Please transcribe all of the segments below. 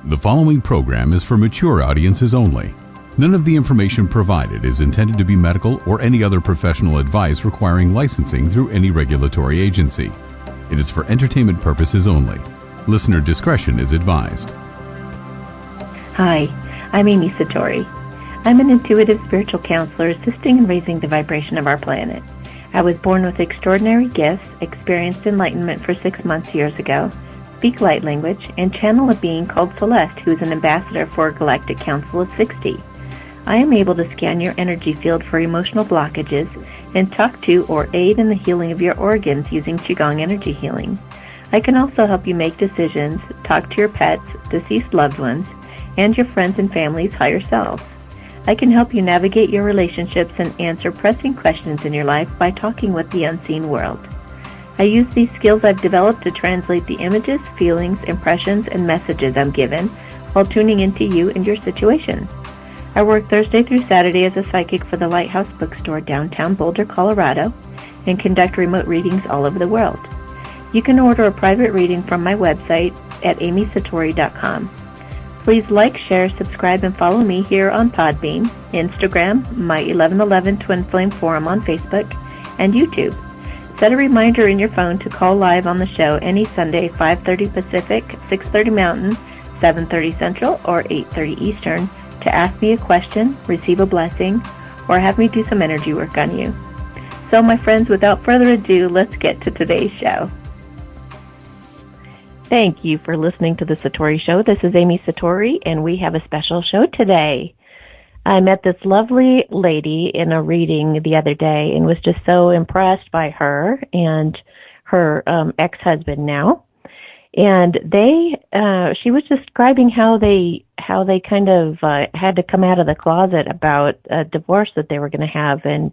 The following program is for mature audiences only. None of the information provided is intended to be medical or any other professional advice requiring licensing through any regulatory agency. It is for entertainment purposes only. Listener discretion is advised. Hi, I'm Amy Satori. I'm an intuitive spiritual counselor assisting in raising the vibration of our planet. I was born with extraordinary gifts, experienced enlightenment for 6 months years ago, speak light language, and channel a being called Celeste, who is an ambassador for a Galactic Council of 60. I am able to scan your energy field for emotional blockages and talk to or aid in the healing of your organs using Qigong energy healing. I can also help you make decisions, talk to your pets, deceased loved ones, and your friends and family's higher selves. I can help you navigate your relationships and answer pressing questions in your life by talking with the unseen world. I use these skills I've developed to translate the images, feelings, impressions, and messages I'm given while tuning into you and your situation. I work Thursday through Saturday as a psychic for the Lighthouse Bookstore downtown Boulder, Colorado, and conduct remote readings all over the world. You can order a private reading from my website at amysatori.com. Please like, share, subscribe, and follow me here on Podbean, Instagram, my 1111 Twin Flame Forum on Facebook, and YouTube. Set a reminder in your phone to call live on the show any Sunday, 5:30 Pacific, 6:30 Mountain, 7:30 Central, or 8:30 Eastern to ask me a question, receive a blessing, or have me do some energy work on you. So, my friends, without further ado, let's get to today's show. Thank you for listening to the Satori Show. This is Amy Satori, and we have a special show today. I met this lovely lady in a reading the other day and was just so impressed by her and her ex-husband now. And she was describing how they kind of had to come out of the closet about a divorce that they were going to have, and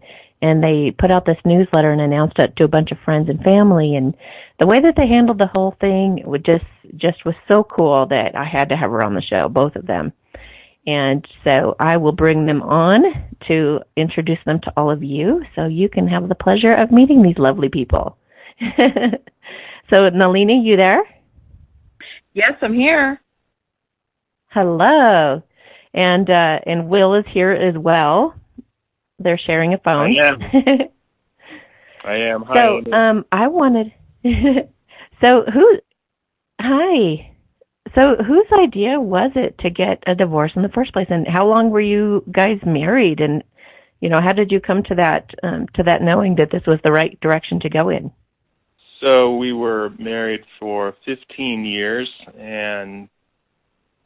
they put out this newsletter and announced it to a bunch of friends and family. And the way that they handled the whole thing would just was so cool that I had to have her on the show, both of them. And so I will bring them on to introduce them to all of you so you can have the pleasure of meeting these lovely people. So, Nalini, you there? Yes, I'm here. Hello. And Will is here as well. They're sharing a phone. I am. Hi. So, I wanted... Hi. So whose idea was it to get a divorce in the first place, and how long were you guys married, and how did you come to that knowing that this was the right direction to go in? So we were married for 15 years and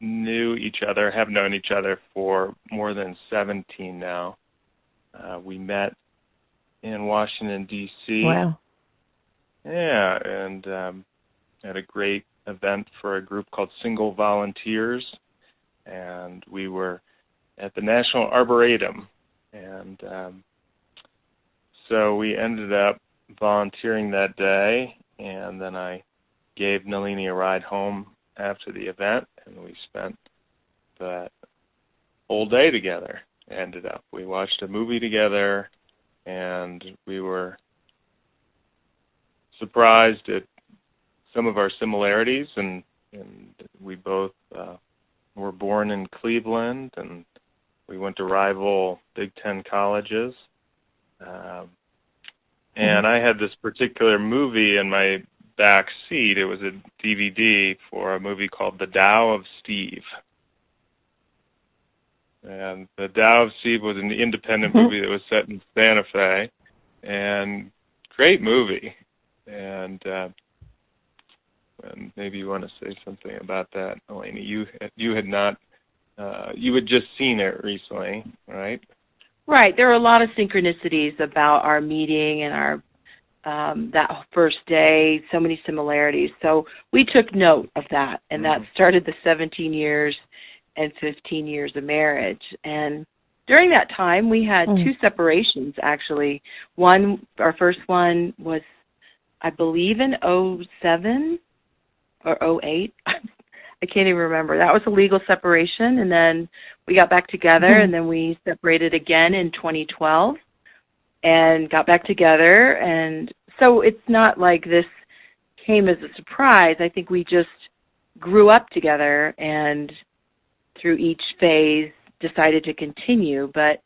have known each other for more than 17 now. We met in Washington, D.C. Wow. Yeah, and had a great event for a group called Single Volunteers, and we were at the National Arboretum, and so we ended up volunteering that day, and then I gave Nalini a ride home after the event, and we spent that whole day together. We watched a movie together, and we were surprised at some of our similarities, and we both were born in Cleveland, and we went to rival Big Ten colleges. And I had this particular movie in my back seat. It was a DVD for a movie called The Tao of Steve. And The Tao of Steve was an independent movie that was set in Santa Fe, and great movie. And maybe you want to say something about that, Elena. You had not, you had just seen it recently, right? Right. There were a lot of synchronicities about our meeting and our that first day. So many similarities. So we took note of that, and that started the 17 years and 15 years of marriage. And during that time, we had two separations. Actually, our first one was, I believe, in 2007. Or 08, I can't even remember. That was a legal separation, and then we got back together, and then we separated again in 2012 and got back together. And so it's not like this came as a surprise. I think we just grew up together, and through each phase decided to continue. But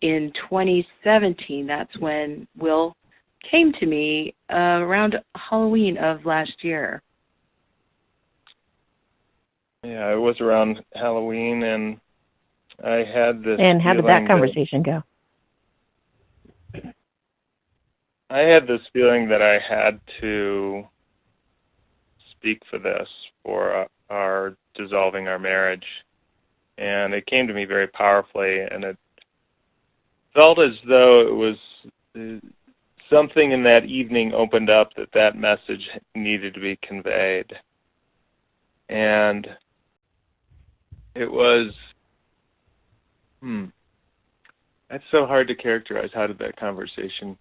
in 2017, that's when Will came to me around Halloween of last year. Yeah, it was around Halloween, and I had this. And how did that conversation go? I had this feeling that I had to speak for this, for our dissolving our marriage. And it came to me very powerfully, and it felt as though it was something in that evening opened up that message needed to be conveyed. And it was, that's so hard to characterize. How did that conversation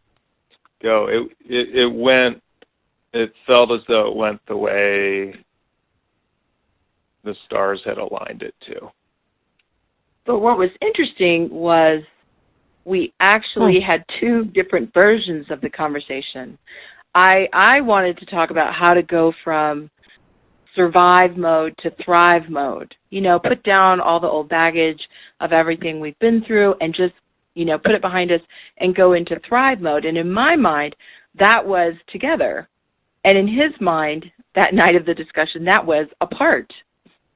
go? It felt as though it went the way the stars had aligned it to. But what was interesting was we actually had two different versions of the conversation. I wanted to talk about how to go from survive mode to thrive mode. Put down all the old baggage of everything we've been through and just, put it behind us and go into thrive mode. And in my mind, that was together. And in his mind, that night of the discussion, that was apart.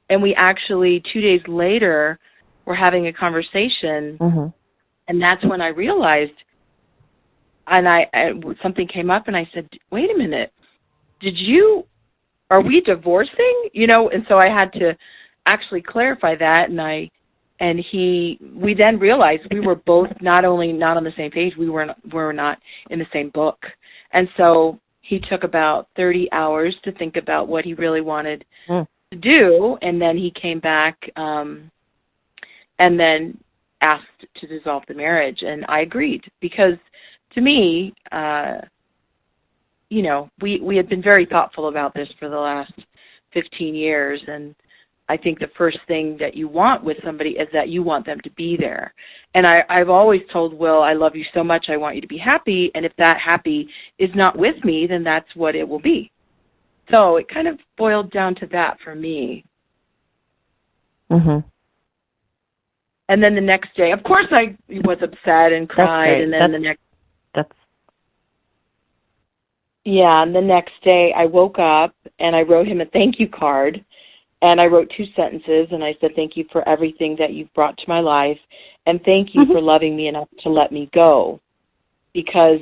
And we actually, 2 days later, were having a conversation, and that's when I realized, and something came up, and I said, wait a minute, are we divorcing? And so I had to actually clarify that, we then realized we were both not only not on the same page, we were not in the same book. And so he took about 30 hours to think about what he really wanted to do, and then he came back and then asked to dissolve the marriage, and I agreed, because to me, we had been very thoughtful about this for the last 15 years, and I think the first thing that you want with somebody is that you want them to be there. And I've always told Will, I love you so much, I want you to be happy, and if that happy is not with me, then that's what it will be. So it kind of boiled down to that for me. And then the next day, of course, I was upset and cried, and then and the next day I woke up and I wrote him a thank you card, and I wrote 2 sentences, and I said, thank you for everything that you've brought to my life, and thank you for loving me enough to let me go. Because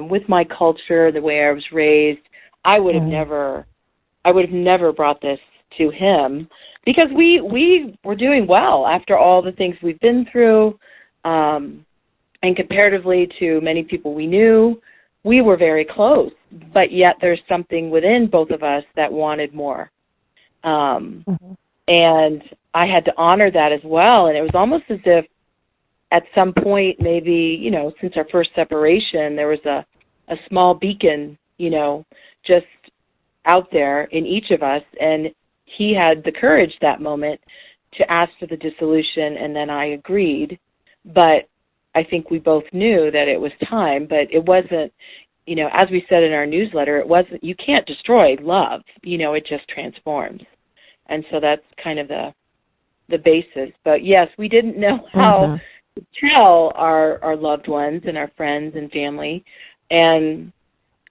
with my culture, the way I was raised, I would have never brought this to him, because we were doing well after all the things we've been through, and comparatively to many people we knew, we were very close, but yet there's something within both of us that wanted more. And I had to honor that as well, and it was almost as if at some point, maybe, since our first separation, there was a small beacon, just out there in each of us, and he had the courage that moment to ask for the dissolution, and then I agreed. But I think we both knew that it was time, but it wasn't, as we said in our newsletter, you can't destroy love, it just transforms. And so that's kind of the basis. But yes, we didn't know how to tell our loved ones and our friends and family. And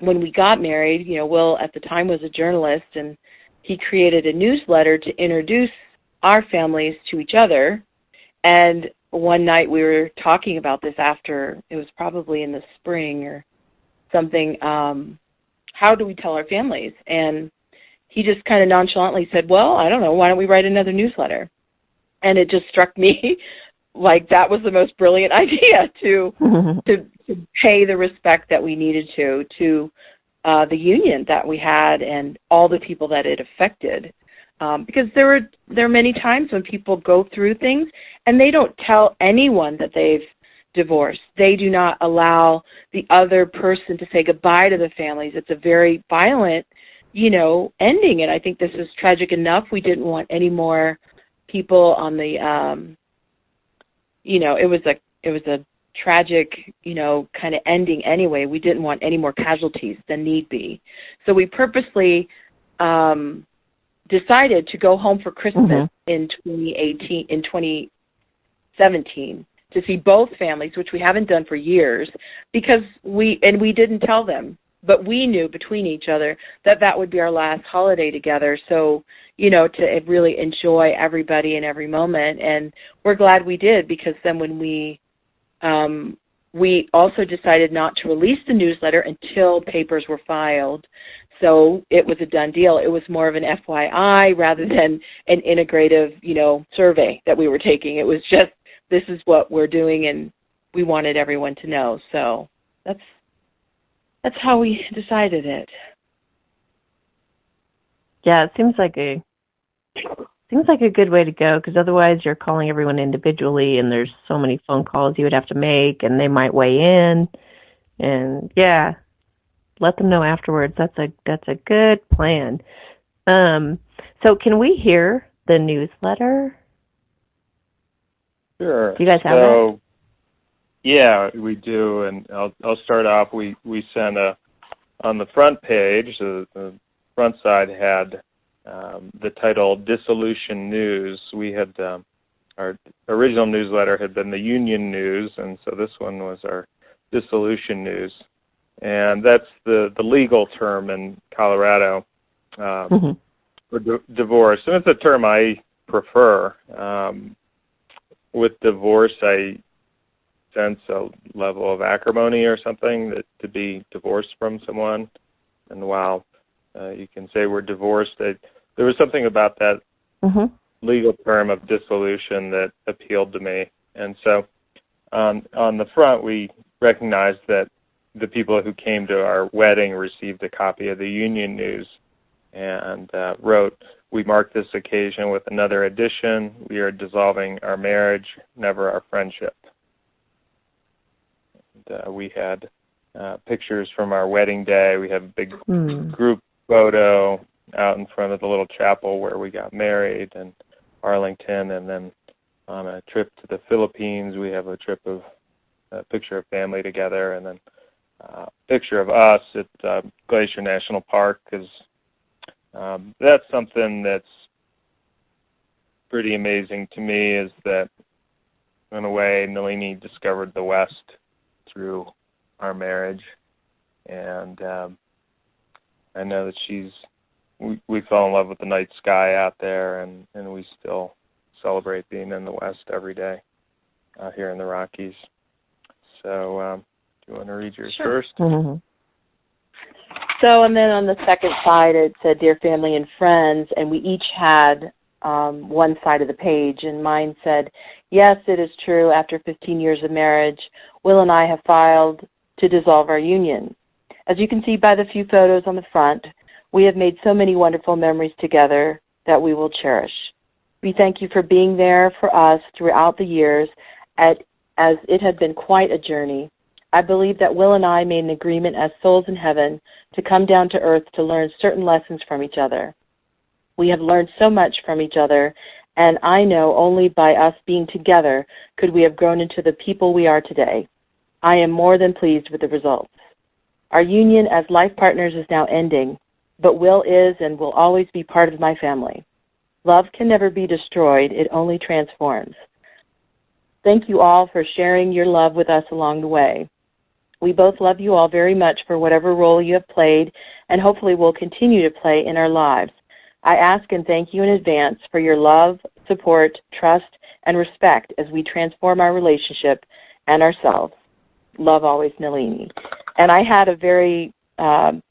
when we got married, Will at the time was a journalist, and he created a newsletter to introduce our families to each other. And one night we were talking about this after, it was probably in the spring or something, how do we tell our families? And he just kind of nonchalantly said, well, I don't know, why don't we write another newsletter? And it just struck me like that was the most brilliant idea to pay the respect that we needed to the union that we had and all the people that it affected. Because there are many times when people go through things and they don't tell anyone that they've divorced. They do not allow the other person to say goodbye to the families. It's a very violent, ending. And I think this is tragic enough. We didn't want any more people on the, it was a tragic, kind of ending anyway. We didn't want any more casualties than need be. So we purposely decided to go home for Christmas in 2017 to see both families, which we haven't done for years, because we didn't tell them, but we knew between each other that would be our last holiday together. So, to really enjoy everybody and every moment. And we're glad we did, because then when we also decided not to release the newsletter until papers were filed. So it was a done deal. It was more of an FYI rather than an integrative, survey that we were taking. It was just, this is what we're doing, and we wanted everyone to know. So that's how we decided it. Yeah, it seems like a good way to go, because otherwise you're calling everyone individually, and there's so many phone calls you would have to make, and they might weigh in. And yeah, let them know afterwards. That's a good plan. So can we hear the newsletter? Sure. Do you guys have that? Yeah, we do, and I'll start off. We sent on the front page. The front side had the title "Dissolution News." We had our original newsletter had been the Union News, and so this one was our Dissolution News, and that's the legal term in Colorado for divorce, and it's a term I prefer. With divorce, I sense a level of acrimony or something, that to be divorced from someone. And while you can say we're divorced, there was something about that legal term of dissolution that appealed to me. And so on the front, we recognized that the people who came to our wedding received a copy of the Union News, and wrote, "We mark this occasion with another edition. We are dissolving our marriage, never our friendship." And, we had pictures from our wedding day. We have a big group photo out in front of the little chapel where we got married in Arlington, and then on a trip to the Philippines, we have a picture of family together, and then a picture of us at Glacier National Park, because that's something that's pretty amazing to me, is that in a way Nalini discovered the West through our marriage, and I know that we fell in love with the night sky out there, and we still celebrate being in the West every day here in the Rockies. So do you want to read yours first? So, and then on the second side, it said, "Dear family and friends," and we each had one side of the page, and mine said, "Yes, it is true. After 15 years of marriage, Will and I have filed to dissolve our union. As you can see by the few photos on the front, we have made so many wonderful memories together that we will cherish. We thank you for being there for us throughout the years, as it had been quite a journey. I believe that Will and I made an agreement as souls in heaven to come down to earth to learn certain lessons from each other. We have learned so much from each other, and I know only by us being together could we have grown into the people we are today. I am more than pleased with the results. Our union as life partners is now ending, but Will is and will always be part of my family. Love can never be destroyed, it only transforms. Thank you all for sharing your love with us along the way. We both love you all very much for whatever role you have played, and hopefully will continue to play in our lives. I ask and thank you in advance for your love, support, trust, and respect as we transform our relationship and ourselves. Love always, Nalini." And I had a very big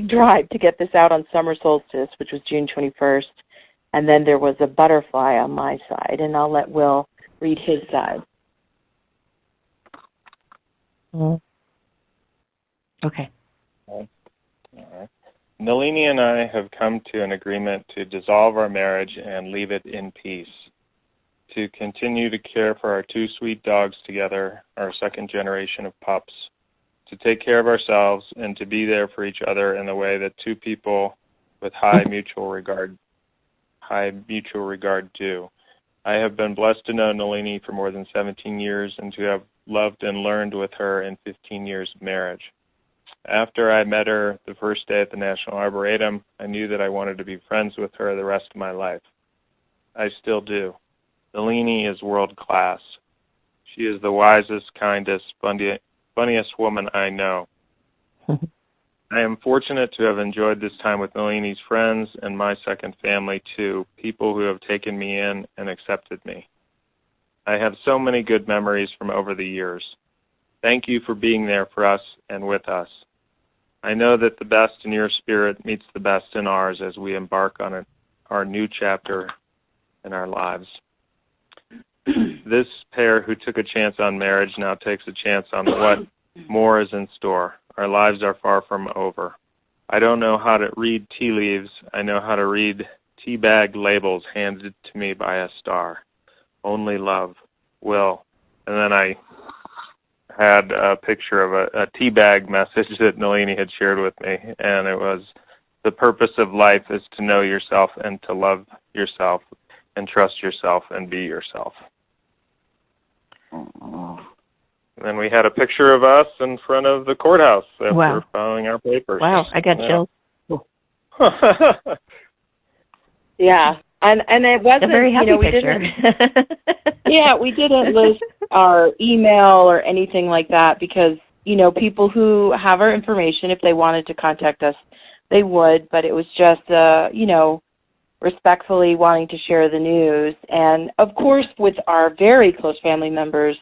drive to get this out on summer solstice, which was June 21st, and then there was a butterfly on my side, and I'll let Will read his side. Okay. All right. Nalini and I have come to an agreement to dissolve our marriage and leave it in peace, to continue to care for our two sweet dogs together, our second generation of pups, to take care of ourselves, and to be there for each other in the way that two people with high mutual regard do. I have been blessed to know Nalini for more than 17 years and to have loved and learned with her in 15 years of marriage. After I met her the first day at the National Arboretum, I knew that I wanted to be friends with her the rest of my life. I still do. Nalini is world class. She is the wisest, kindest, funniest woman I know. I am fortunate to have enjoyed this time with Nalini's friends and my second family too, people who have taken me in and accepted me. I have so many good memories from over the years. Thank you for being there for us and with us. I know that the best in your spirit meets the best in ours as we embark on our new chapter in our lives. This pair who took a chance on marriage now takes a chance on what more is in store. Our lives are far from over. I don't know how to read tea leaves. I know how to read tea bag labels handed to me by a star. Only love will. And then I had a picture of a tea bag message that Nalini had shared with me, and it was, the purpose of life is to know yourself and to love yourself and trust yourself and be yourself. And then we had a picture of us in front of the courthouse after filing our papers. Wow, I got chills. Yeah, and it wasn't a very happy picture. We didn't list our email or anything like that because, people who have our information, if they wanted to contact us, they would, but it was just, respectfully wanting to share the news. And, of course, with our very close family members,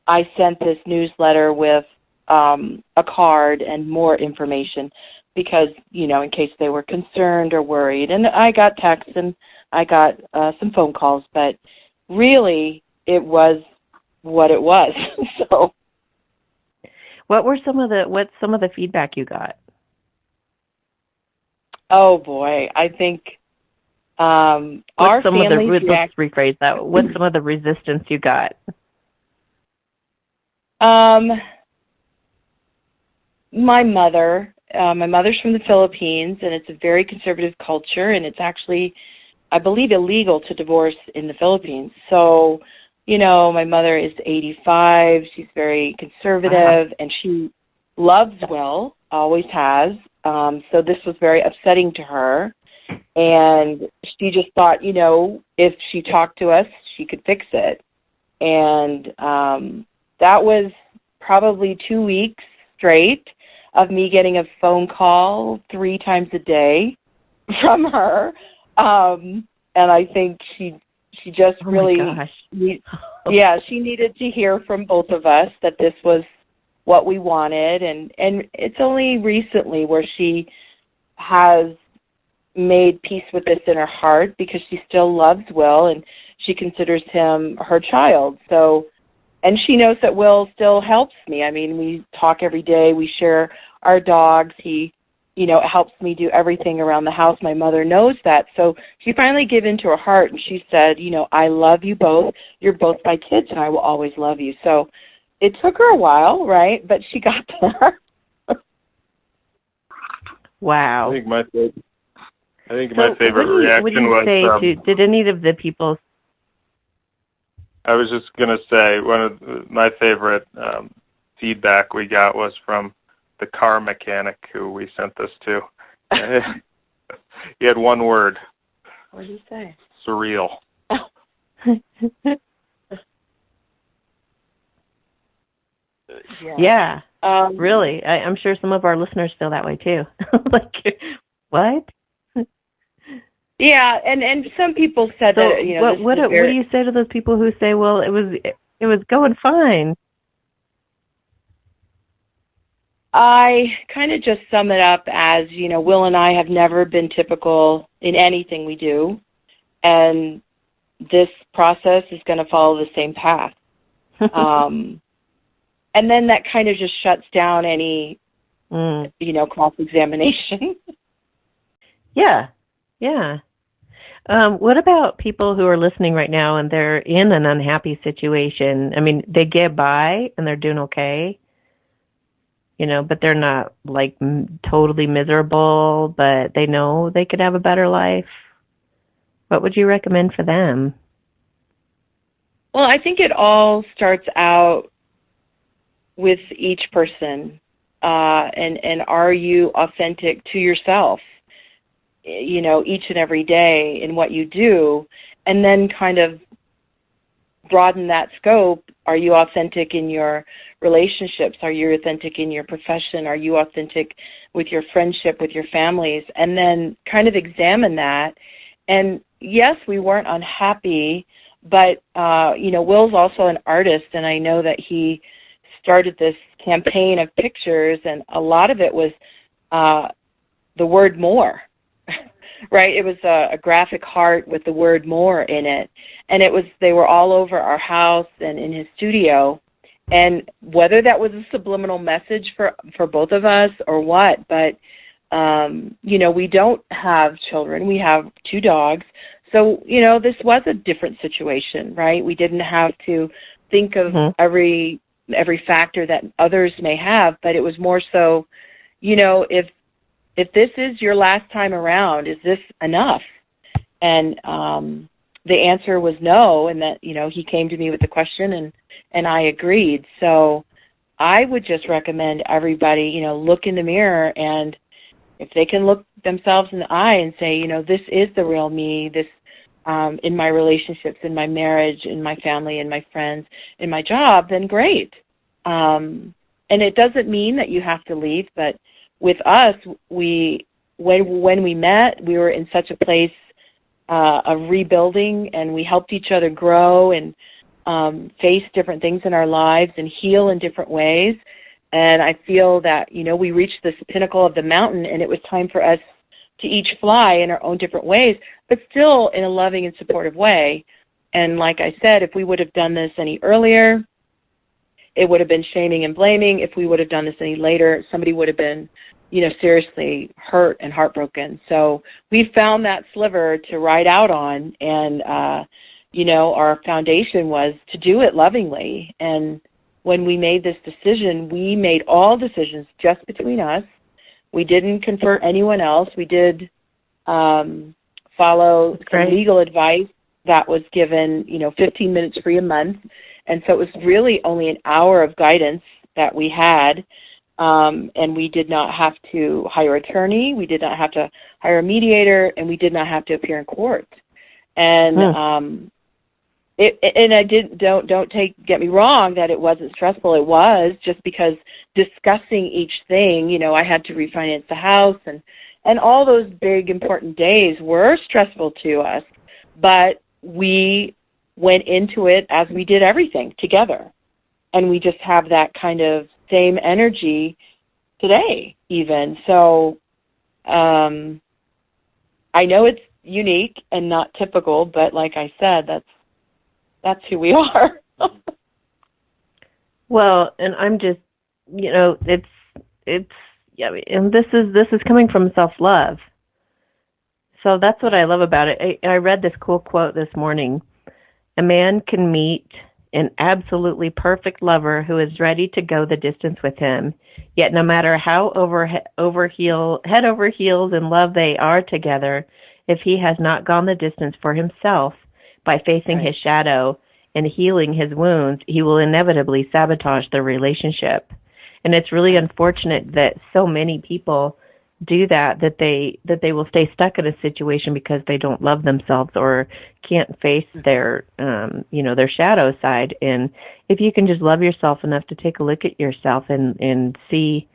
I sent this newsletter with a card and more information because, in case they were concerned or worried. And I got texts and I got some phone calls, but really it was what it was. So, what's some of the feedback you got? Oh boy, I think our families let's rephrase that. What's some of the resistance you got? My mother's from the Philippines, and it's a very conservative culture, and it's actually, I believe, illegal to divorce in the Philippines. So, my mother is 85. She's very conservative, and she loves Will, always has. So this was very upsetting to her, and she just thought, if she talked to us, she could fix it. And that was probably 2 weeks straight of me getting a phone call 3 times a day from her. And I think she just really, she needed to hear from both of us that this was what we wanted. And it's only recently where she has made peace with this in her heart because she still loves Will and she considers him her child. So, and she knows that Will still helps me. I mean, we talk every day. We share our dogs. He, helps me do everything around the house. My mother knows that. So she finally gave in to her heart, and she said, I love you both. You're both my kids, and I will always love you. So it took her a while, right? But she got there. Wow. I think my favorite reaction was... did any of the people... I was just going to say, one of my favorite feedback we got was from the car mechanic who we sent this to. He had one word. What did he say? Surreal. Yeah. Really. I'm sure some of our listeners feel that way too. Like, what? Yeah, and some people said so that, what do you say to those people who say, well, it was going fine? I kind of just sum it up as, Will and I have never been typical in anything we do, and this process is going to follow the same path. And then that kind of just shuts down any, cross-examination. Yeah. What about people who are listening right now and they're in an unhappy situation? I mean, they get by and they're doing okay, but they're not like totally miserable, but they know they could have a better life. What would you recommend for them? Well, I think it all starts out with each person. and are you authentic to yourself, each and every day in what you do, and then kind of broaden that scope. Are you authentic in your relationships? Are you authentic in your profession? Are you authentic with your friendship, with your families? And then kind of examine that. And yes, we weren't unhappy, but, Will's also an artist, and I know that he started this campaign of pictures, and a lot of it was the word more, right? It was a graphic heart with the word more in it. And they were all over our house and in his studio. And whether that was a subliminal message for both of us or what, but, we don't have children. We have 2 dogs. So, this was a different situation, right? We didn't have to think of every factor that others may have, but it was more so, if this is your last time around, is this enough? And the answer was no, and that, he came to me with the question, and I agreed. So I would just recommend everybody, look in the mirror, and if they can look themselves in the eye and say, this is the real me, this in my relationships, in my marriage, in my family, in my friends, in my job, then great. And it doesn't mean that you have to leave, but with us, when we met, we were in such a place of rebuilding, and we helped each other grow and face different things in our lives and heal in different ways. And I feel that, we reached this pinnacle of the mountain, and it was time for us to each fly in our own different ways, but still in a loving and supportive way. And like I said, if we would have done this any earlier, it would have been shaming and blaming. If we would have done this any later, somebody would have been, seriously hurt and heartbroken. So we found that sliver to ride out on, and, our foundation was to do it lovingly. And when we made this decision, we made all decisions just between us. We didn't confer anyone else. We did follow some legal advice that was given, 15 minutes free a month. And so it was really only an hour of guidance that we had. And we did not have to hire an attorney. We did not have to hire a mediator, and we did not have to appear in court. And get me wrong that it wasn't stressful. It was, just because discussing each thing, I had to refinance the house, and all those big important days were stressful to us, but we went into it as we did everything together. And we just have that kind of same energy today even. So I know it's unique and not typical, but like I said, that's who we are. Well, and I'm just, it's and this is coming from self-love. So that's what I love about it. I read this cool quote this morning. A man can meet an absolutely perfect lover who is ready to go the distance with him. Yet no matter how head over heels in love they are together, if he has not gone the distance for himself by facing his shadow and healing his wounds, he will inevitably sabotage the relationship. And it's really unfortunate that so many people do that they will stay stuck in a situation because they don't love themselves or can't face their their shadow side. And if you can just love yourself enough to take a look at yourself and see,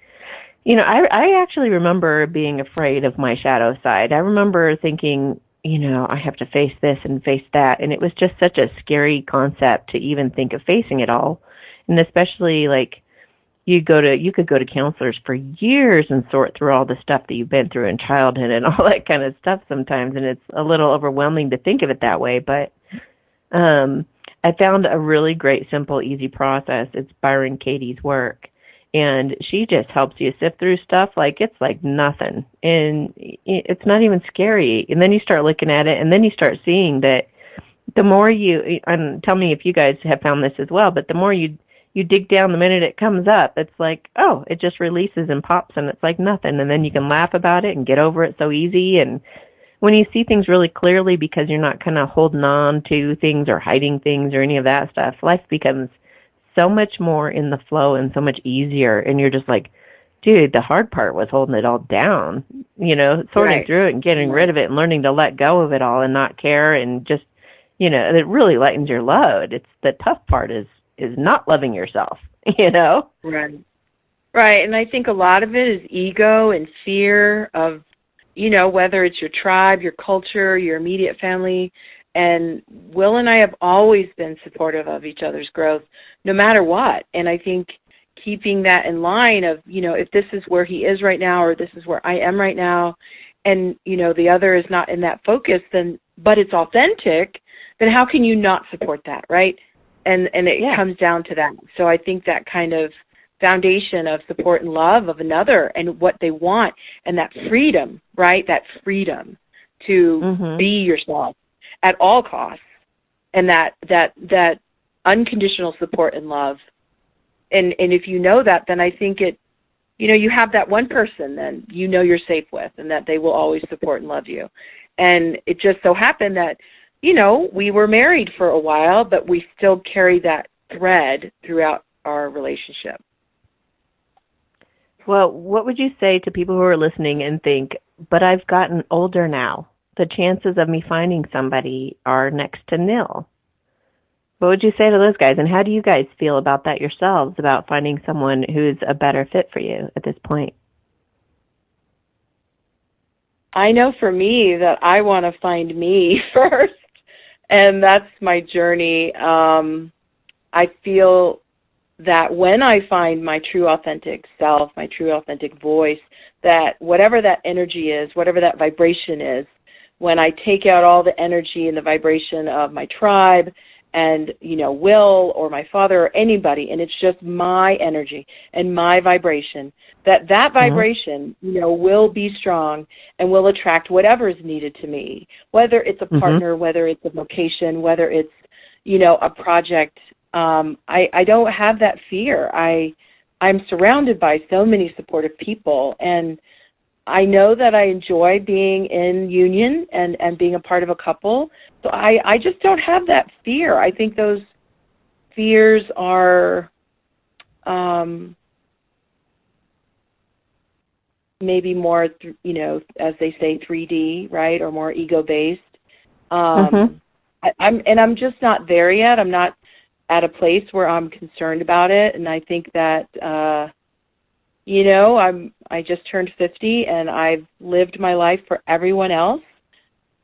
I actually remember being afraid of my shadow side. I remember thinking, I have to face this and face that, and it was just such a scary concept to even think of facing it all. And especially you could go to counselors for years and sort through all the stuff that you've been through in childhood and all that kind of stuff sometimes, and it's a little overwhelming to think of it that way. But I found a really great, simple, easy process. It's Byron Katie's work, and she just helps you sift through stuff like it's like nothing, and it's not even scary. And then you start looking at it, and then you start seeing that the more and tell me if you guys have found this as well, but the more you dig down, the minute it comes up, it's like, oh, it just releases and pops, and it's like nothing. And then you can laugh about it and get over it so easy. And when you see things really clearly, because you're not kind of holding on to things or hiding things or any of that stuff, life becomes so much more in the flow and so much easier. And you're just like dude, the hard part was holding it all down, sorting Right. through it and getting rid of it and learning to let go of it all and not care and just, it really lightens your load. It's the tough part is not loving yourself, Right. Right. And I think a lot of it is ego and fear of, whether it's your tribe, your culture, your immediate family. And Will and I have always been supportive of each other's growth, no matter what. And I think keeping that in line of, if this is where he is right now or this is where I am right now, and, the other is not in that focus, but it's authentic, then how can you not support that, right? And it comes down to that. So I think that kind of foundation of support and love of another and what they want and that freedom, right? That freedom to be yourself at all costs, and that unconditional support and love. And if you know that, then I think you have that one person then you're safe with, and that they will always support and love you. And it just so happened that, we were married for a while, but we still carry that thread throughout our relationship. Well, what would you say to people who are listening and think, but I've gotten older now. The chances of me finding somebody are next to nil. What would you say to those guys? And how do you guys feel about that yourselves, about finding someone who's a better fit for you at this point? I know for me that I want to find me first, and that's my journey. I feel that when I find my true authentic self, my true authentic voice, that whatever that energy is, whatever that vibration is, when I take out all the energy and the vibration of my tribe and, Will or my father or anybody, and it's just my energy and my vibration, that vibration, will be strong and will attract whatever is needed to me, whether it's a partner, whether it's a vocation, whether it's, a project. I don't have that fear. I'm surrounded by so many supportive people, and I know that I enjoy being in union and being a part of a couple. So I just don't have that fear. I think those fears are maybe more, as they say, 3D, right, or more ego-based. I'm just not there yet. I'm not at a place where I'm concerned about it, and I think that I just turned 50 and I've lived my life for everyone else.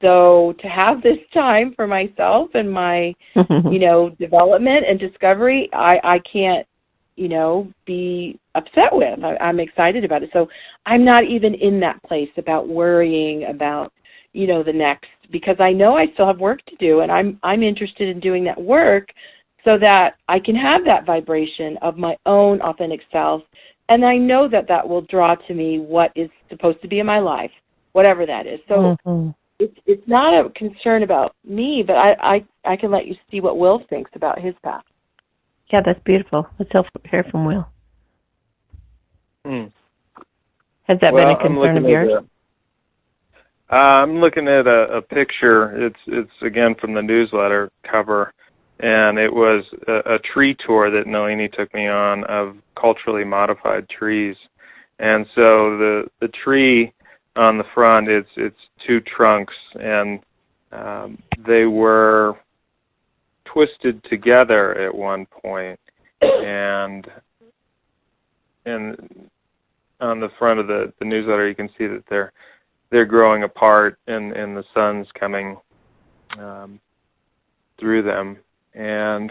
So to have this time for myself and my development and discovery, I can't be upset with. I'm excited about it. So I'm not even in that place about worrying about the next, because I know I still have work to do, and I'm interested in doing that work so that I can have that vibration of my own authentic self. And I know that will draw to me what is supposed to be in my life, whatever that is. So it's not a concern about me, but I can let you see what Will thinks about his path. Yeah, that's beautiful. Let's hear from Will. Has that been a concern of yours? I'm looking at a picture. It's again from the newsletter cover. And it was a tree tour that Nalini took me on of culturally modified trees. And so the tree on the front, it's two trunks, and they were twisted together at one point. And on the front of the newsletter, you can see that they're growing apart, and the sun's coming through them. And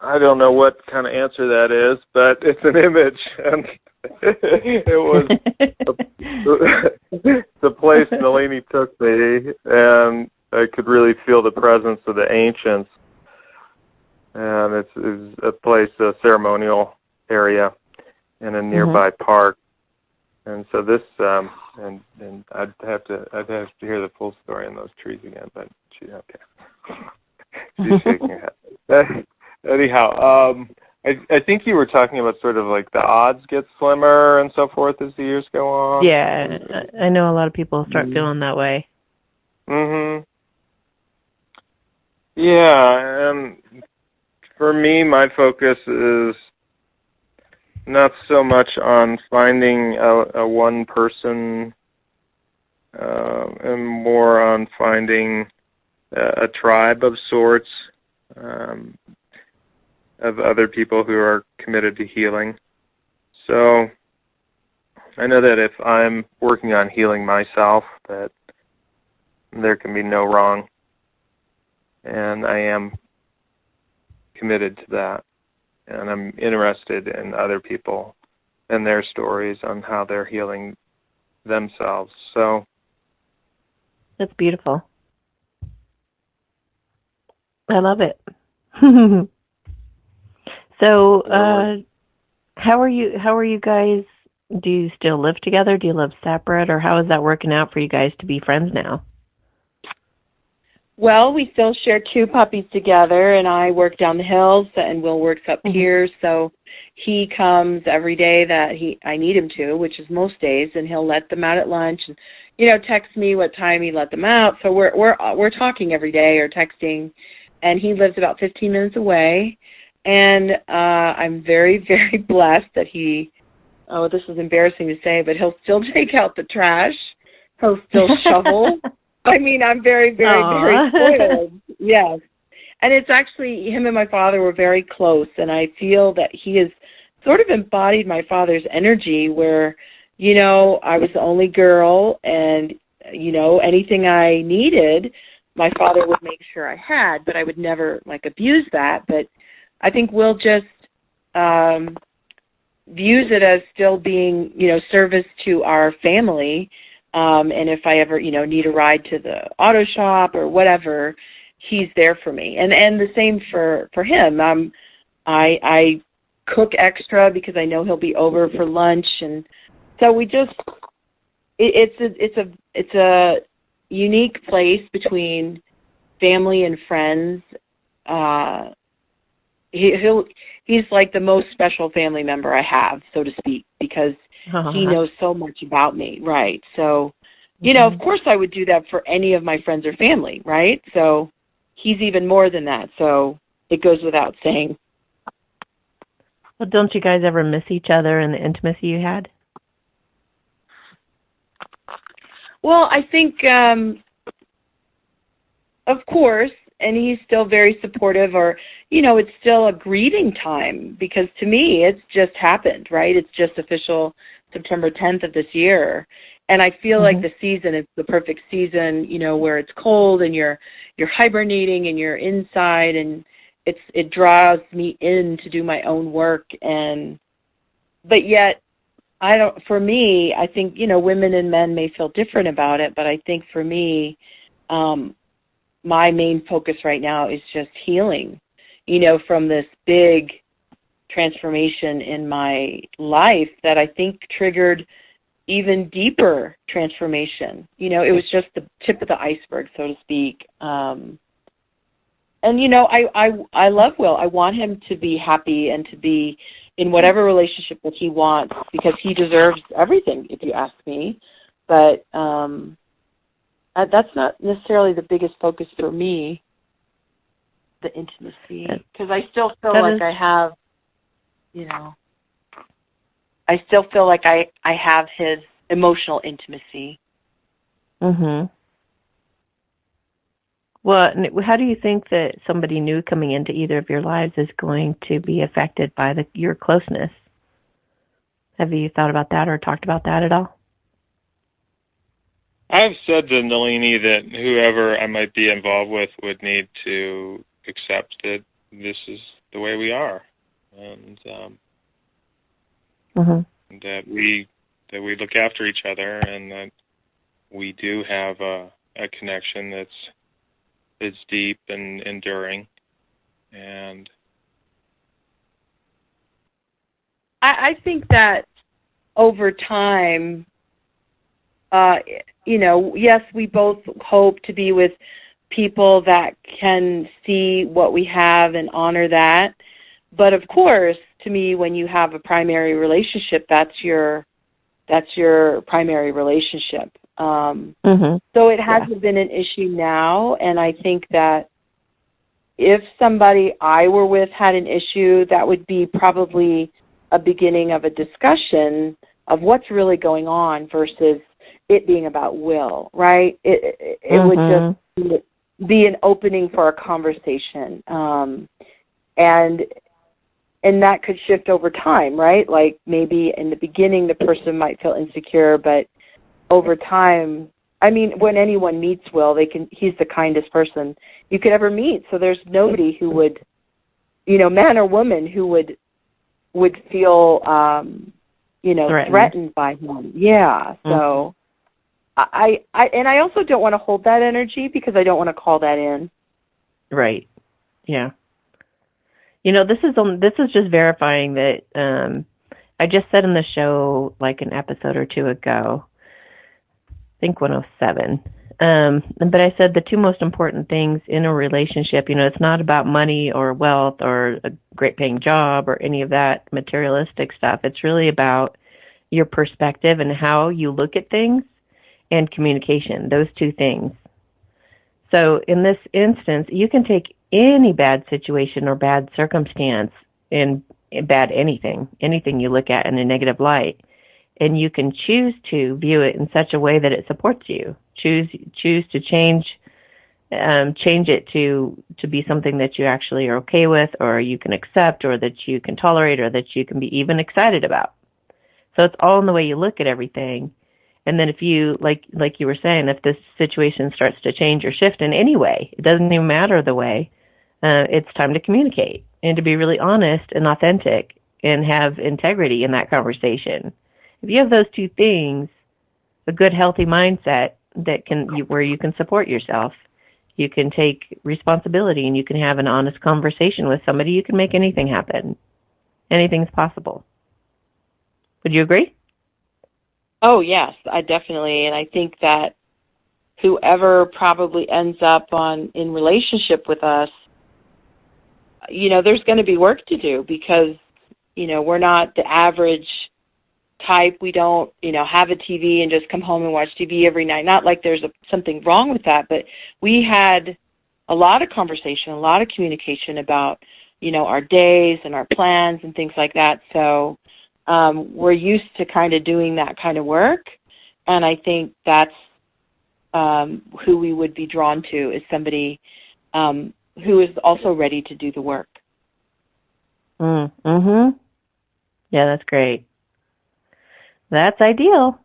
I don't know what kind of answer that is, but it's an image, and it was the place Nalini took me, and I could really feel the presence of the ancients. And it's a place, a ceremonial area in a nearby park. And so this, and I'd have to hear the full story on those trees again, but okay. She's shaking her head. Anyhow, I think you were talking about sort of like the odds get slimmer and so forth as the years go on. Yeah, I know a lot of people start feeling that way. Yeah, and for me, my focus is not so much on finding a one person, and more on finding a tribe of sorts, of other people who are committed to healing. So I know that if I'm working on healing myself, that there can be no wrong, and I am committed to that. And I'm interested in other people and their stories on how they're healing themselves. So That's beautiful. I love it. So, how are you guys? Do you still live together? Do you live separate? Or how is that working out for you guys to be friends now? Well, we still share 2 puppies together, and I work down the hills, and Will works up here. So he comes every day that I need him to, which is most days, and he'll let them out at lunch, and text me what time he let them out. So we're talking every day or texting, and he lives about 15 minutes away, and I'm very, very blessed that he. Oh, this is embarrassing to say, but he'll still take out the trash. He'll still shovel. I mean, I'm very, very, very spoiled. Yes. And it's actually, him and my father were very close, and I feel that he has sort of embodied my father's energy where, I was the only girl, and, anything I needed, my father would make sure I had, but I would never, abuse that. But I think Will just views it as still being, service to our family. And if I ever, need a ride to the auto shop or whatever, he's there for me. And the same for him. I cook extra because I know he'll be over for lunch, and so we just it's a unique place between family and friends. He's like the most special family member I have, so to speak, because he knows so much about me, right? So, of course I would do that for any of my friends or family, right? So he's even more than that, so it goes without saying. Well, don't you guys ever miss each other and the intimacy you had? Well, I think, of course, and he's still very supportive, or, it's still a greeting time, because to me, it's just happened, right? It's just official September 10th of this year. And I feel like the season is the perfect season, where it's cold and you're hibernating and you're inside, and it draws me in to do my own work. But yet, for me, I think, women and men may feel different about it, but I think for me, my main focus right now is just healing, from this big transformation in my life that I think triggered even deeper transformation. It was just the tip of the iceberg, so to speak. And, I love Will. I want him to be happy and to be in whatever relationship that he wants, because he deserves everything, if you ask me. But that's not necessarily the biggest focus for me, the intimacy, because I still feel like I have, I still feel like I have his emotional intimacy. Mm-hmm. Well, how do you think that somebody new coming into either of your lives is going to be affected by your closeness? Have you thought about that or talked about that at all? I've said to Nalini that whoever I might be involved with would need to accept that this is the way we are, and that we look after each other, and that we do have a connection that's deep and enduring. And I think that over time, yes, we both hope to be with people that can see what we have and honor that. But of course, to me, when you have a primary relationship, that's your primary relationship. So it hasn't been an issue now, and I think that if somebody I were with had an issue, that would be probably a beginning of a discussion of what's really going on versus it being about will, right? It would just be an opening for a conversation. And that could shift over time, right? Like maybe in the beginning the person might feel insecure, but over time, I mean, when anyone meets Will, he's the kindest person you could ever meet. So there's nobody who would, man or woman, who would feel, threatened by him. Yeah. So I also don't want to hold that energy because I don't want to call that in. Right. Yeah. This is just verifying that I just said in the show like an episode or two ago, I think 107. But I said the two most important things in a relationship, it's not about money or wealth or a great paying job or any of that materialistic stuff. It's really about your perspective and how you look at things and communication, those two things. So in this instance, you can take any bad situation or bad circumstance and bad anything you look at in a negative light, and you can choose to view it in such a way that it supports you. Choose to change it to be something that you actually are okay with, or you can accept, or that you can tolerate, or that you can be even excited about. So it's all in the way you look at everything. And then if you, like you were saying, if this situation starts to change or shift in any way, it doesn't even matter the way, it's time to communicate and to be really honest and authentic and have integrity in that conversation. If you have those two things, a good, healthy mindset where you can support yourself, you can take responsibility, and you can have an honest conversation with somebody, you can make anything happen. Anything's possible. Would you agree? Oh, yes, I definitely. And I think that whoever probably ends up in relationship with us, there's going to be work to do because, we're not the average type. We don't, have a TV and just come home and watch TV every night. Not like there's something wrong with that, but we had a lot of conversation, a lot of communication about, our days and our plans and things like that. So we're used to kind of doing that kind of work, and I think that's who we would be drawn to, is somebody who is also ready to do the work. Mm-hmm. Yeah, that's great. That's ideal.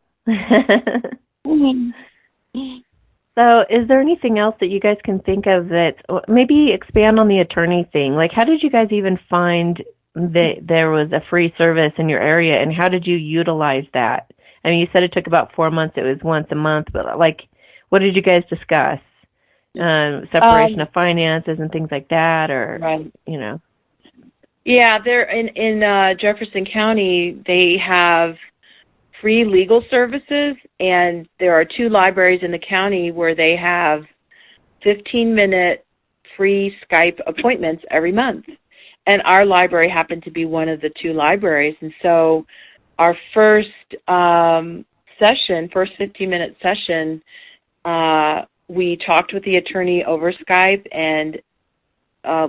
So is there anything else that you guys can think of that, maybe expand on the attorney thing? Like, how did you guys even find that there was a free service in your area, and how did you utilize that? I mean, you said it took about 4 months. It was once a month, but like, what did you guys discuss? Separation of finances and things like that, or, right. Yeah, they're in Jefferson County, they have free legal services, and there are 2 libraries in the county where they have 15-minute free Skype appointments every month. And our library happened to be one of the 2 libraries. And so our first 15-minute session, we talked with the attorney over Skype, and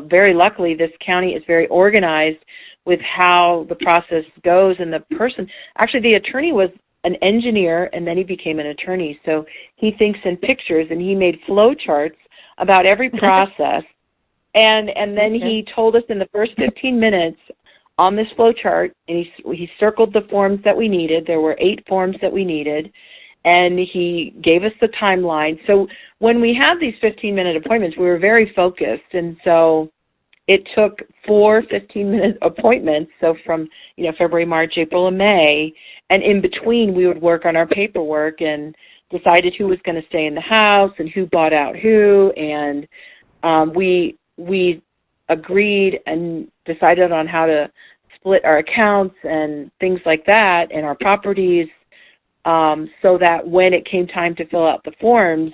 very luckily this county is very organized with how the process goes. And the attorney was an engineer, and then he became an attorney. So he thinks in pictures, and he made flow charts about every process. And then he told us in the first 15 minutes on this flow chart, and he circled the forms that we needed. There were 8 forms that we needed, and he gave us the timeline. So when we had these 15-minute appointments, we were very focused, and so it took 4 15-minute appointments, so from February, March, April, and May, and in between we would work on our paperwork and decided who was going to stay in the house and who bought out who, and we agreed and decided on how to split our accounts and things like that and our properties, so that when it came time to fill out the forms,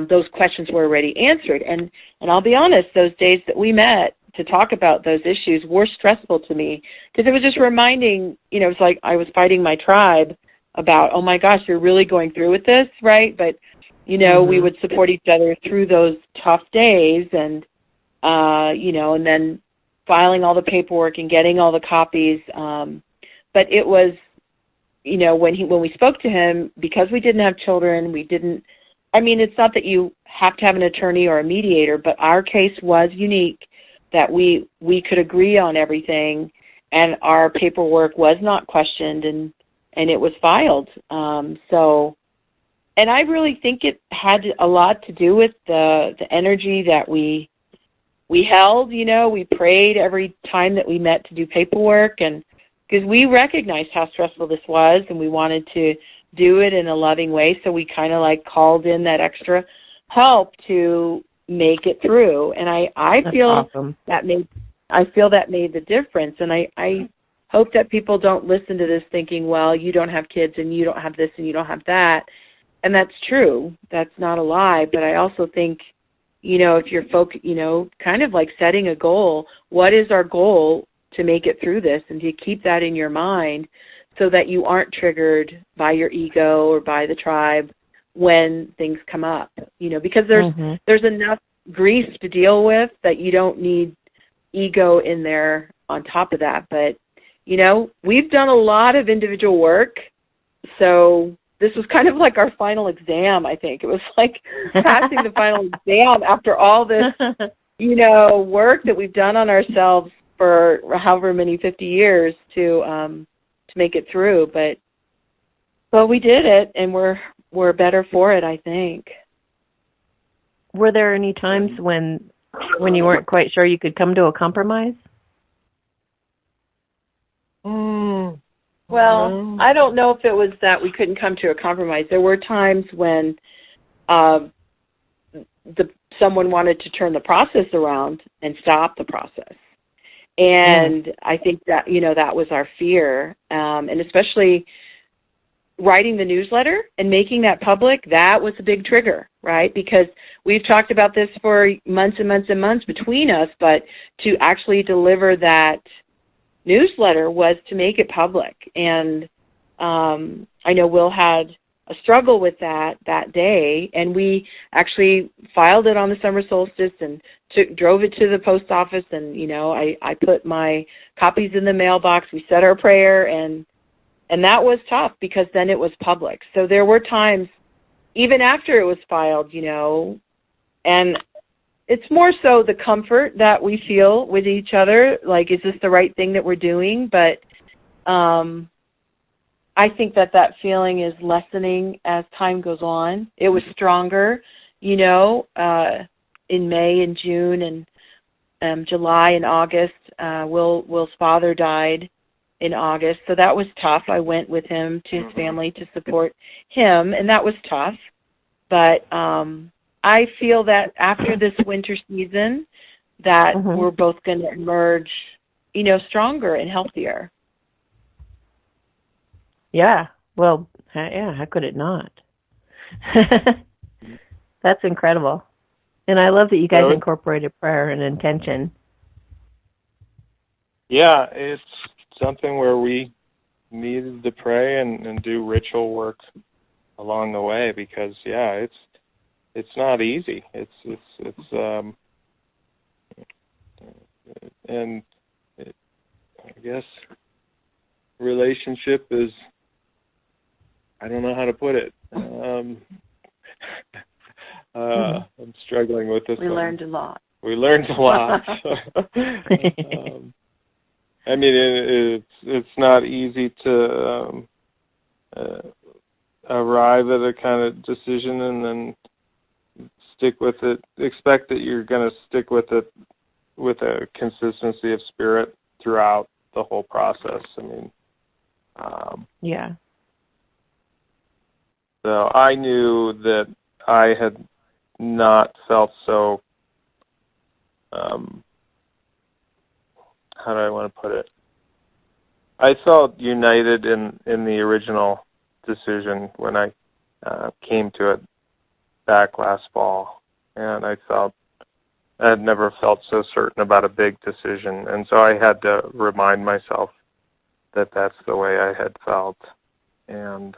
those questions were already answered. And I'll be honest, those days that we met to talk about those issues were stressful to me, because it was just reminding, it's like I was fighting my tribe about, oh my gosh, you're really going through with this, right? But, we would support each other through those tough days, and, and then filing all the paperwork and getting all the copies. But it was, when we spoke to him, because we didn't have children, it's not that you have to have an attorney or a mediator, but our case was unique, that we could agree on everything, and our paperwork was not questioned, and it was filed. And I really think it had a lot to do with the energy that we held. We prayed every time that we met to do paperwork, and because we recognized how stressful this was, and we wanted to do it in a loving way, so we kind of like called in that extra help to make it through. And I feel awesome. that made the difference. And I hope that people don't listen to this thinking, well, you don't have kids and you don't have this and you don't have that. And that's true. That's not a lie. But I also think, if you're kind of like setting a goal, what is our goal to make it through this, and to keep that in your mind so that you aren't triggered by your ego or by the tribe when things come up, because there's enough grease to deal with that you don't need ego in there on top of that. But, we've done a lot of individual work, so this was kind of like our final exam, I think. It was like passing the final exam after all this, work that we've done on ourselves for however many 50 years to make it through. But we did it, and we're better for it, I think. Were there any times when you weren't quite sure you could come to a compromise? Well, I don't know if it was that we couldn't come to a compromise. There were times when someone wanted to turn the process around and stop the process. And I think that, that was our fear. And especially writing the newsletter and making that public, that was a big trigger, right? Because we've talked about this for months and months and months between us, but to actually deliver that newsletter was to make it public. And I know Will had a struggle with that day, and we actually filed it on the summer solstice and drove it to the post office, and I put my copies in the mailbox. We said our prayer, and that was tough because then it was public. So there were times, even after it was filed, and it's more so the comfort that we feel with each other, like, is this the right thing that we're doing? But I think that feeling is lessening as time goes on. It was stronger, in May and June and July and August. Will's father died in August, so that was tough. I went with him to his family to support him, and that was tough. But I feel that after this winter season that we're both going to emerge, stronger and healthier. Yeah. Well, how could it not? That's incredible. And I love that you guys incorporated prayer and intention. Yeah, it's something where we needed to pray and do ritual work along the way because, it's not easy. I guess relationship is, I don't know how to put it. I'm struggling with this. We learned a lot. We learned a lot. It's not easy to arrive at a kind of decision and then stick with it. Expect that you're going to stick with it with a consistency of spirit throughout the whole process. So I knew that I had not felt so, how do I want to put it? I felt united in the original decision when I came to it back last fall, and I had never felt so certain about a big decision, and so I had to remind myself that that's the way I had felt, and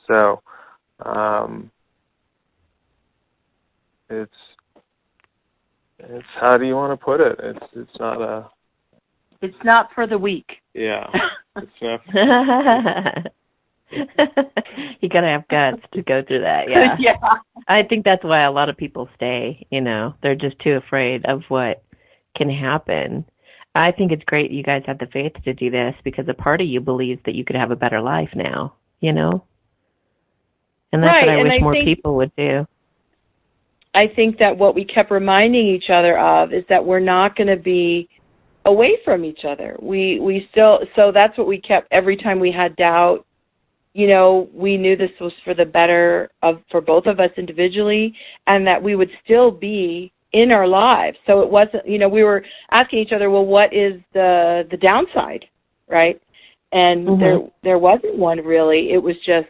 so it's how do you want to put it? It's not a. It's not for the weak. Yeah. It's not. You gotta have guts to go through that. Yeah. Yeah. I think that's why a lot of people stay. You know, they're just too afraid of what can happen. I think it's great you guys have the faith to do this because a part of you believes that you could have a better life now. You know, and that's Right, what I and wish I more think- people would do. I think that what we kept reminding each other of is that we're not going to be away from each other. We still, so that's what we kept every time we had doubt. You know, we knew this was for the better for both of us individually, and that we would still be in our lives. So it wasn't, you know, we were asking each other, well, what is the downside, right? And there wasn't one really. It was just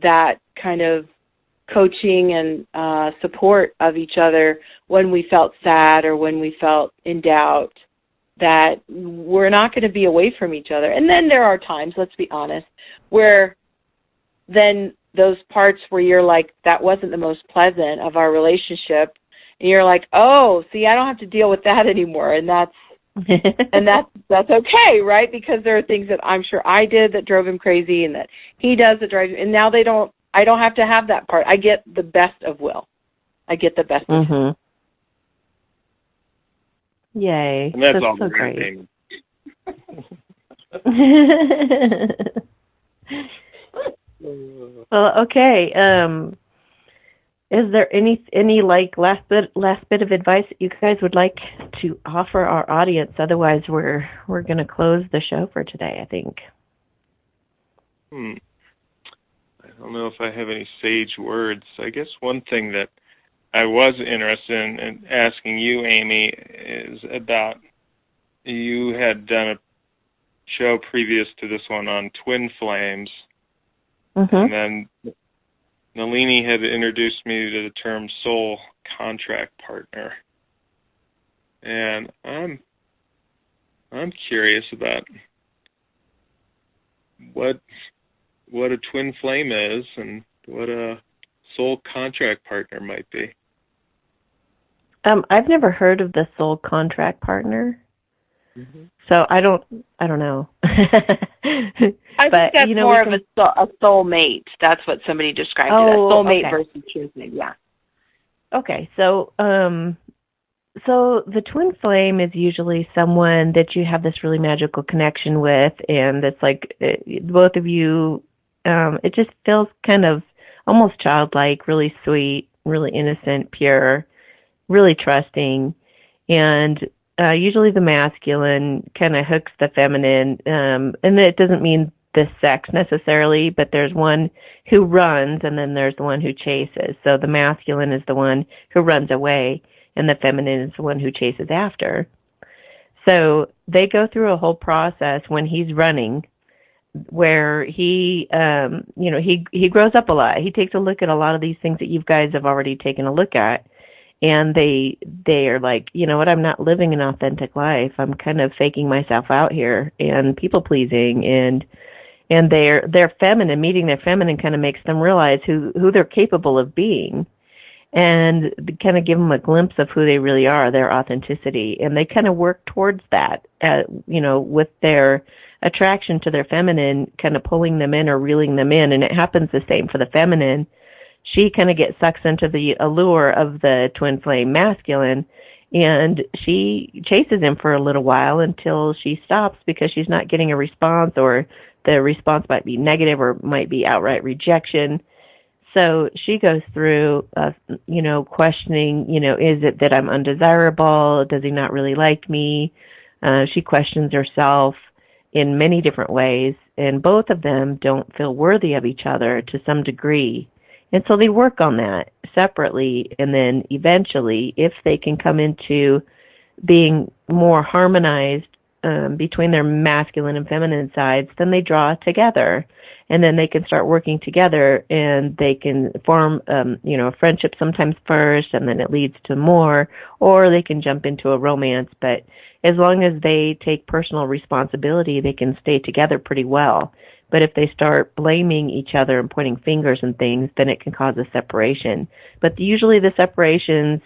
that kind of coaching and support of each other when we felt sad or when we felt in doubt, that we're not going to be away from each other. And then there are times, let's be honest, where then those parts where you're like, that wasn't the most pleasant of our relationship, and you're like, oh, see, I don't have to deal with that anymore, and that's that's okay, right? Because there are things that I'm sure I did that drove him crazy, and that he does that drives, and now I don't have to have that part. I get the best of Will. I get the best of him. Yay. And that's all so the great. Well, okay. Is there any like last bit of advice that you guys would like to offer our audience? Otherwise, we're going to close the show for today, I think. I don't know if I have any sage words. I guess one thing that I was interested in asking you, Amy, is about, you had done a show previous to this one on twin flames, and then Nalini had introduced me to the term soul contract partner, and I'm curious about what a twin flame is and what a soul contract partner might be. I've never heard of the soul contract partner, so I don't know. I think that's more of a soulmate. That's what somebody described it as. Soulmate versus choosing. Yeah. Okay. So the twin flame is usually someone that you have this really magical connection with, and it's like both of you. It just feels kind of almost childlike, really sweet, really innocent, pure, really trusting, and usually the masculine kind of hooks the feminine, and it doesn't mean the sex necessarily, but there's one who runs and then there's the one who chases. So the masculine is the one who runs away and the feminine is the one who chases after. So they go through a whole process when he's running where he grows up a lot. He takes a look at a lot of these things that you guys have already taken a look at. And they are like, you know what, I'm not living an authentic life. I'm kind of faking myself out here and people pleasing, and their feminine, meeting their feminine kind of makes them realize who they're capable of being, and kind of give them a glimpse of who they really are, their authenticity. And they kind of work towards that, with their attraction to their feminine, kind of pulling them in or reeling them in. And it happens the same for the feminine. She kind of gets sucked into the allure of the twin flame masculine, and she chases him for a little while until she stops because she's not getting a response, or the response might be negative or might be outright rejection. So she goes through, questioning, is it that I'm undesirable? Does he not really like me? She questions herself in many different ways, and both of them don't feel worthy of each other to some degree. And so they work on that separately, and then eventually, if they can come into being more harmonized between their masculine and feminine sides, then they draw together, and then they can start working together, and they can form, a friendship sometimes first, and then it leads to more, or they can jump into a romance. But as long as they take personal responsibility, they can stay together pretty well. But if they start blaming each other and pointing fingers and things, then it can cause a separation. But usually the separations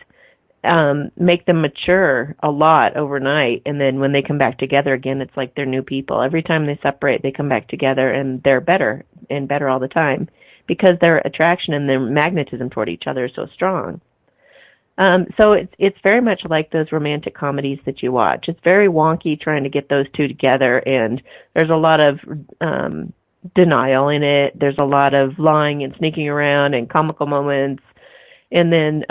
make them mature a lot overnight, and then when they come back together again, it's like they're new people. Every time they separate, they come back together, and they're better and better all the time because their attraction and their magnetism toward each other is so strong. So it's very much like those romantic comedies that you watch. It's very wonky trying to get those two together, and there's a lot of denial in it. There's a lot of lying and sneaking around and comical moments. And then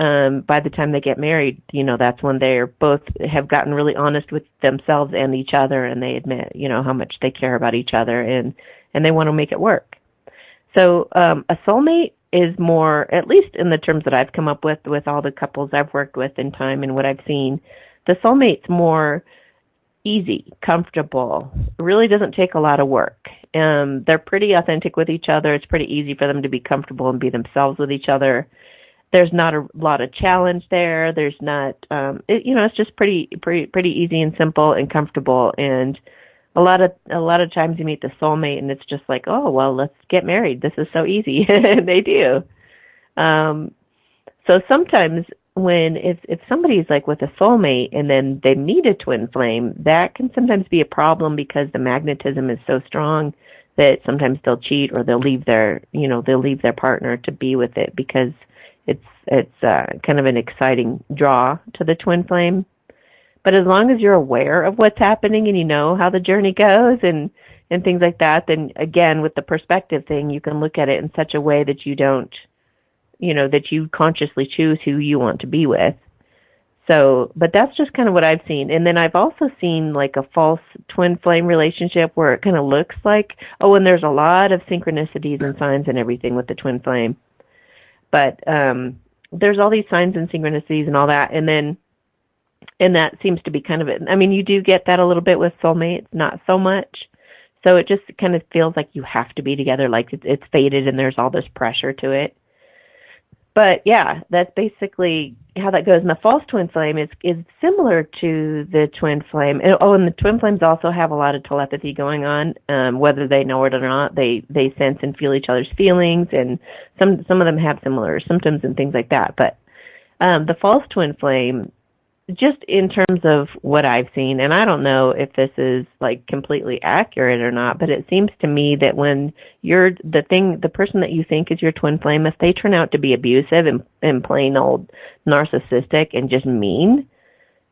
by the time they get married, that's when they're both have gotten really honest with themselves and each other, and they admit, how much they care about each other, and they want to make it work. So a soulmate is more, at least in the terms that I've come up with all the couples I've worked with in time and what I've seen, the soulmate's more easy, comfortable, really doesn't take a lot of work. They're pretty authentic with each other. It's pretty easy for them to be comfortable and be themselves with each other. There's not a lot of challenge there. There's not, it's just pretty easy and simple and comfortable. And a lot of times you meet the soulmate and it's just like, oh, well, let's get married. This is so easy. And they do. So sometimes when if somebody's like with a soulmate and then they meet a twin flame, that can sometimes be a problem because the magnetism is so strong that sometimes they'll cheat or they'll leave their partner to be with it because it's kind of an exciting draw to the twin flame. But as long as you're aware of what's happening and you know how the journey goes and things like that, then again, with the perspective thing, you can look at it in such a way that you don't, that you consciously choose who you want to be with. So, but that's just kind of what I've seen. And then I've also seen like a false twin flame relationship where it kind of looks like, and there's a lot of synchronicities and signs and everything with the twin flame. But there's all these signs and synchronicities and all that. And that seems to be kind of it. I mean, you do get that a little bit with soulmates, not so much. So it just kind of feels like you have to be together, like it's fated and there's all this pressure to it. But yeah, that's basically how that goes. And the false twin flame is similar to the twin flame. And the twin flames also have a lot of telepathy going on, whether they know it or not. They sense and feel each other's feelings, and some of them have similar symptoms and things like that. But the false twin flame, just in terms of what I've seen, and I don't know if this is like completely accurate or not, but it seems to me that when you're the person that you think is your twin flame, if they turn out to be abusive and plain old narcissistic and just mean,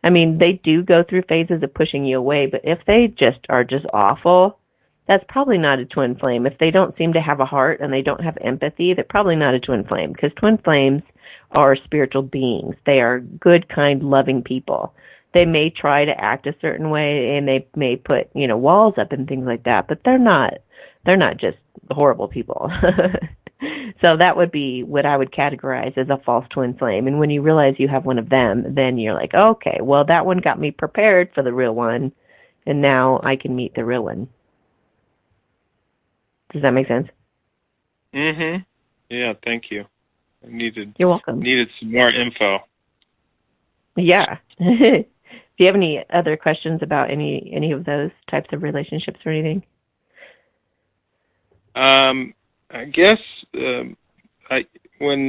I mean, they do go through phases of pushing you away, but if they are just awful, that's probably not a twin flame. If they don't seem to have a heart and they don't have empathy, they're probably not a twin flame, because twin flames are spiritual beings. They are good, kind, loving people. They may try to act a certain way and they may put, walls up and things like that, but they're not just horrible people. So that would be what I would categorize as a false twin flame. And when you realize you have one of them, then you're like, okay, well, that one got me prepared for the real one, and now I can meet the real one. Does that make sense? Mm-hmm. Yeah, thank you. You're welcome. Needed some more info. Yeah. Do you have any other questions about any of those types of relationships or anything? I guess when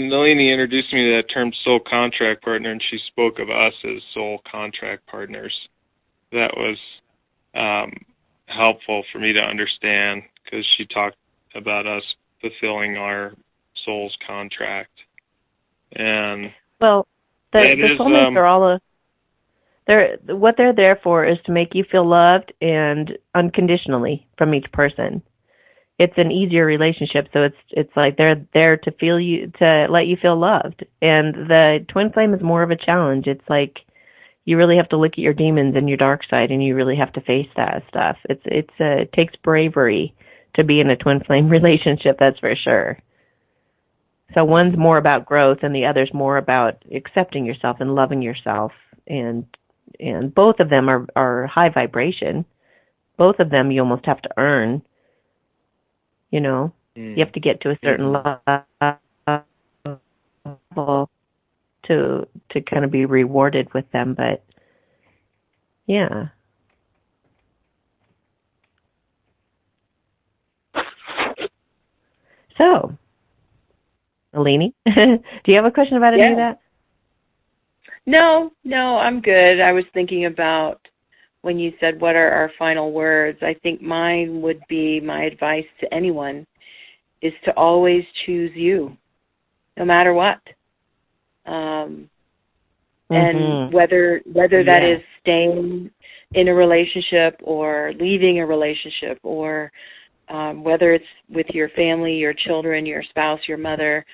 Nalini introduced me to that term soul contract partner, and she spoke of us as soul contract partners, that was helpful for me to understand, because she talked about us fulfilling our soul's contract. And well, the soulmates are all what they're there for is to make you feel loved and unconditionally from each person. It's an easier relationship, so it's like they're there to let you feel loved. And the twin flame is more of a challenge. It's like you really have to look at your demons and your dark side, and you really have to face that stuff. It takes bravery to be in a twin flame relationship, that's for sure. So one's more about growth and the other's more about accepting yourself and loving yourself. And both of them are high vibration. Both of them you almost have to earn. You have to get to a certain level to kind of be rewarded with them. But yeah. So, Alini, do you have a question about any of that? No, I'm good. I was thinking about when you said what are our final words. I think mine would be, my advice to anyone is to always choose you, no matter what. And whether that is staying in a relationship or leaving a relationship, or whether it's with your family, your children, your spouse, your mother,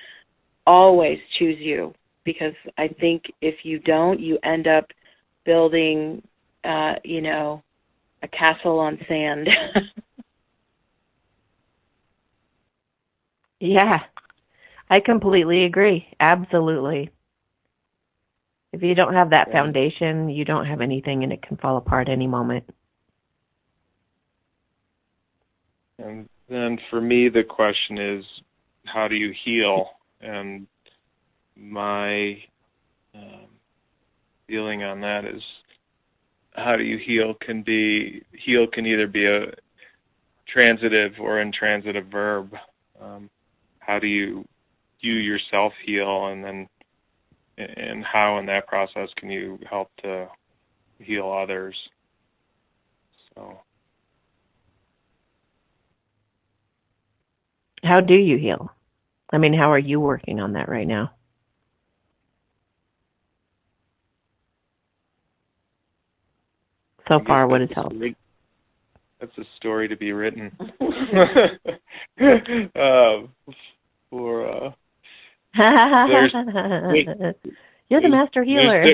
always choose you. Because I think if you don't, you end up building, a castle on sand. Yeah, I completely agree. Absolutely. If you don't have that foundation, you don't have anything, and it can fall apart any moment. And then for me, the question is, how do you heal? And my feeling on that is, how do you heal can either be a transitive or intransitive verb. How do you yourself heal, and how in that process can you help to heal others? So, how do you heal? I mean, how are you working on that right now? So far, what has helped? That's a story to be written. You're the master healer.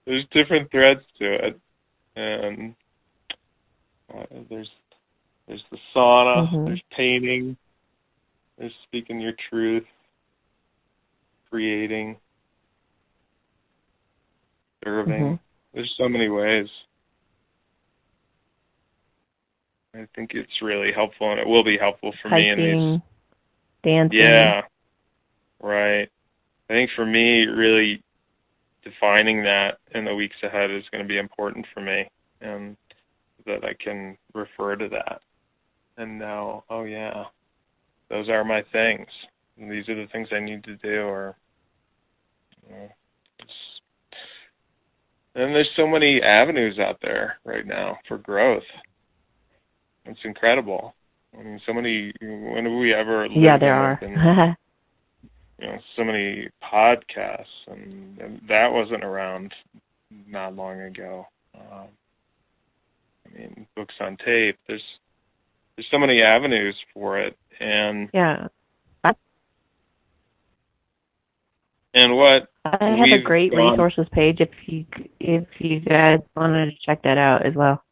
There's different threads to it, and there's the sauna, there's painting, there's speaking your truth, creating, serving. There's so many ways. I think it's really helpful, and it will be helpful for me in these. Dancing. Yeah, right. I think for me, really defining that in the weeks ahead is going to be important for me, and that I can refer to that and know, oh yeah, those are my things. And these are the things I need to do. Or, and there's so many avenues out there right now for growth. It's incredible. I mean, so many. When have we ever lived? Yeah, there are. So many podcasts, and that wasn't around not long ago. I mean, books on tape. There's so many avenues for it, and And what I have a great resources page if you guys wanted to check that out as well.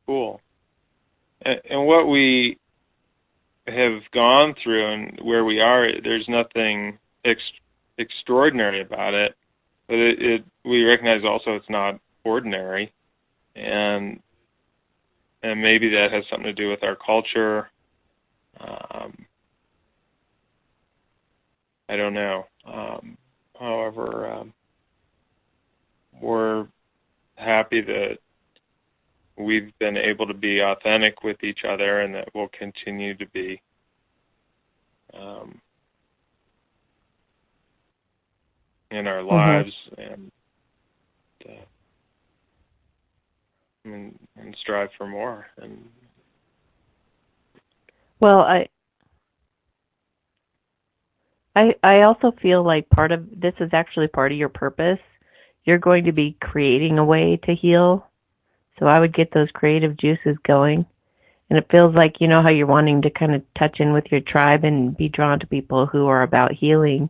Cool. And what we have gone through and where we are, there's nothing extraordinary about it, but we recognize also it's not ordinary, and maybe that has something to do with our culture. I don't know. However, we're happy that we've been able to be authentic with each other, and that we'll continue to be. In our lives, and strive for more. And well, I also feel like part of this is actually part of your purpose. You're going to be creating a way to heal. So I would get those creative juices going. And it feels like, you know, how you're wanting to kind of touch in with your tribe and be drawn to people who are about healing.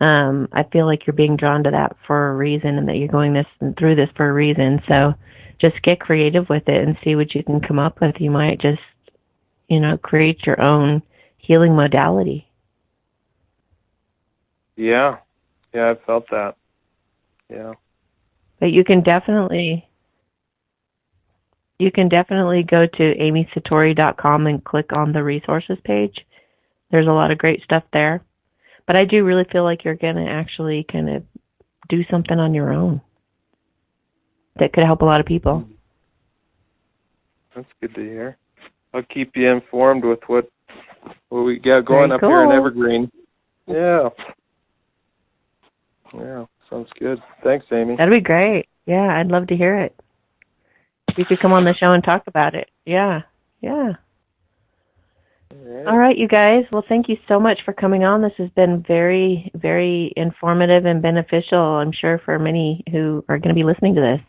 I feel like you're being drawn to that for a reason, and that you're going through this for a reason. So just get creative with it and see what you can come up with. You might just, create your own healing modality. Yeah, I felt that. Yeah. But you can definitely go to amysatori.com and click on the resources page. There's a lot of great stuff there. But I do really feel like you're going to actually kind of do something on your own that could help a lot of people. That's good to hear. I'll keep you informed with what we got going up here in Evergreen. Yeah. Yeah, sounds good. Thanks, Amy. That'd be great. Yeah, I'd love to hear it. You could come on the show and talk about it. Yeah, yeah. All right, you guys. Well, thank you so much for coming on. This has been very, very informative and beneficial, I'm sure, for many who are going to be listening to this.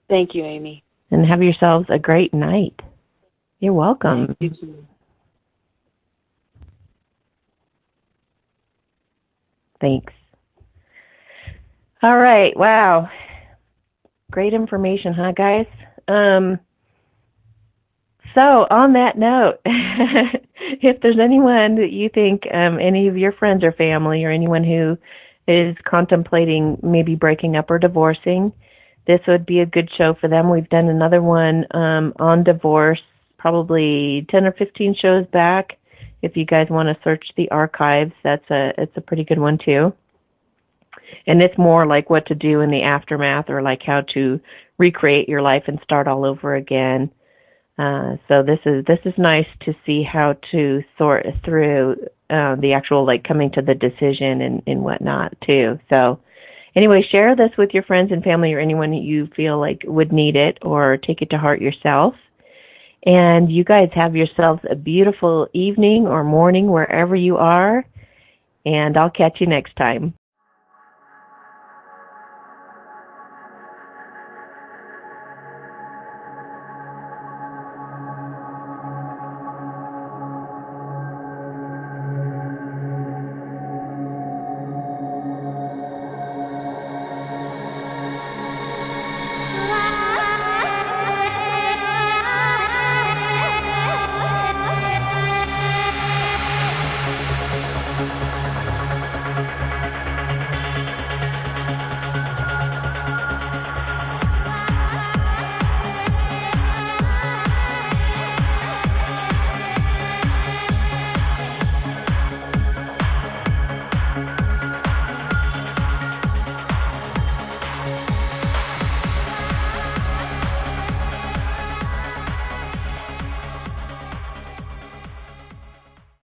Thank you, Amy. And have yourselves a great night. You're welcome. Thank you. Thanks. All right. Wow. Great information, huh, guys? So on that note, if there's anyone that you think, any of your friends or family or anyone who is contemplating maybe breaking up or divorcing, this would be a good show for them. We've done another one on divorce, probably 10 or 15 shows back. If you guys want to search the archives, it's a pretty good one too. And it's more like what to do in the aftermath, or like how to recreate your life and start all over again. So this is nice to see how to sort through the actual, like, coming to the decision and whatnot too. So anyway, share this with your friends and family or anyone you feel like would need it, or take it to heart yourself. And you guys have yourselves a beautiful evening or morning wherever you are. And I'll catch you next time.